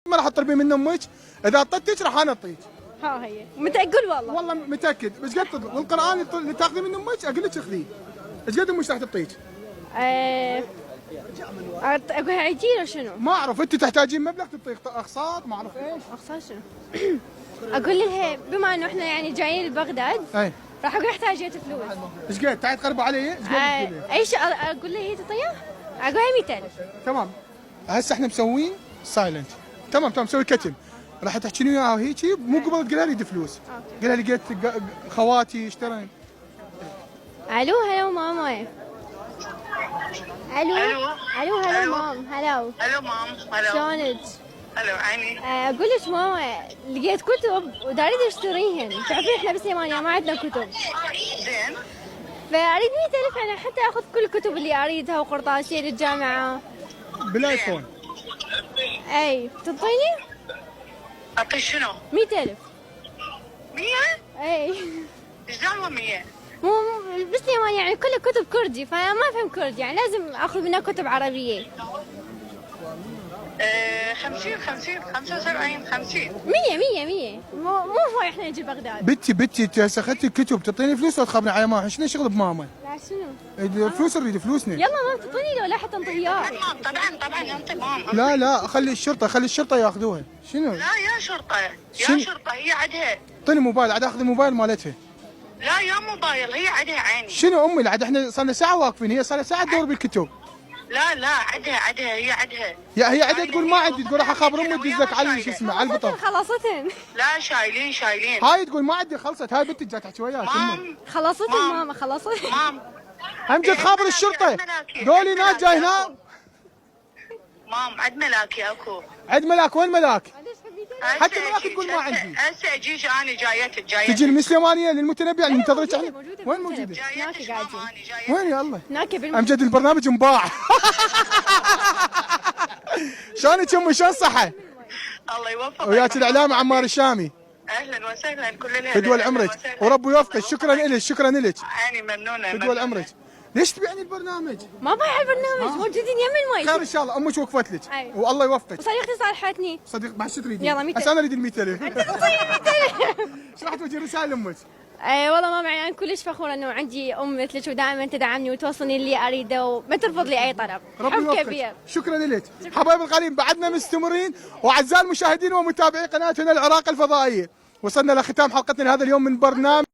ما راح تطلبين من امك، اذا طتك راح انا اعطيك. ها هي متأكد والله؟ والله متاكد. ايش قد تطلب؟ والقران اللي تاخذيه من امك اقول لك خذيه. ايش قد امك راح تعطيك؟ اقول عجيل شنو؟ ما اعرف، انت تحتاجين مبلغ تعطيك اقساط ما اعرف ايش. اخسر شنو؟ اقول لها بما انه احنا يعني جايين لبغداد اي راح اقول احتاجيت فلوس. ايش قد؟ تعال تقربوا علي. ايش قد تقولي؟ اي شيء اقول لها هي تعطيها؟ اقول لها 200,000. تمام. هسه احنا مسوين سايلنت. تمام مسوي كتم. راح تحكي لي وياها هيجي مو قبل تقول لها اريد فلوس. قول لها لقيت خواتي اشترين. الو هلو ماما. الو هلو مام. هلو مام. هلو شلونك؟ هلو عيني. اقول لك ماما لقيت كتب وداريد اشتريهن، تعرفين احنا بسليمانية ما عندنا كتب. زين. فاريد 100,000 انا حتى اخذ كل الكتب اللي اريدها وقرطاسية للجامعة. بالايفون. اي تعطيني؟ اعطيك شنو؟ 100,000. 100؟ اي ايش دعوه 100؟ مو بسليمان يعني كل كتب كردي فانا ما افهم كردي، يعني لازم اخذ منها كتب عربية. 50 75 50. 100 مو هو احنا نجي بغداد. بنتي انت هسه اخذتي الكتب تعطيني فلوس ولا تخابرين على ماما؟ شنو شغل بماما؟ لا شنو؟ فلوس نريد فلوسنا. يلا مام تعطيني لو لا حتى انطي اياه. طبعا انت مام. لا خلي الشرطه ياخذوها. شنو؟ لا يا شرطه هي عدها. اعطيني موبايل عاد اخذ الموبايل مالتها. لا يا موبايل هي عدها عيني. شنو امي عاد احنا صار لنا ساعه واقفين، هي صار لها ساعه تدور بالكتب. لا عدها هي عدها. هي عدها تقول ما عندي، تقول راح اخابر امي تدز لك على شو اسمه على البطل. خلصتن. لا شايلين. هاي تقول ما عندي خلصت، هاي بنتي جات تحكي وياك. مام خلصتن ماما خلصتن. مام امجد خابر الشرطه ذولي ناس جاي هنا. مام عد ملاكي اكو. عد ملاك. وين ملاك؟ حتى ملاك تقول ما عندي. هسه اجيك انا جايتك تجي المسلمانيه للمتنبي يعني منتظرك احنا. وين موجوده؟ جايتك ماما انا جايتك. وين يا الله؟ هناك امجد البرنامج انباع. شلونك امي؟ شلون صحه؟ الله يوفقك. وياك الاعلام عمار الشامي. اهلا وسهلا كل الهلا. فدوى عمرك وربي يوفقك. شكرا لك. عيني ممنونه. فدوى عمرك. ليش تبيعني البرنامج؟ ما بايع البرنامج موجودين يم خير المي. ان شاء الله. امك وقفت لك. أيوة. والله يوفقك. وصديقتي صالحتني. صديق بعد شو تريدين؟ يلا 200,000. هسه انا اريد ال 100,000. انت تعطيني 100,000. ايش راح توجه رساله لامك؟ اي والله ما معي، انا كلش فخوره انه عندي ام مثلك ودائما تدعمني وتوصلني اللي اريده وما ترفض لي اي طلب. ربي حب يوفقك. كبير. شكرا لك حبايب الغاليين، بعدنا مستمرين. واعزائي المشاهدين ومتابعي قناتنا العراق الفضائيه، وصلنا لختام حلقتنا هذا اليوم من برنامج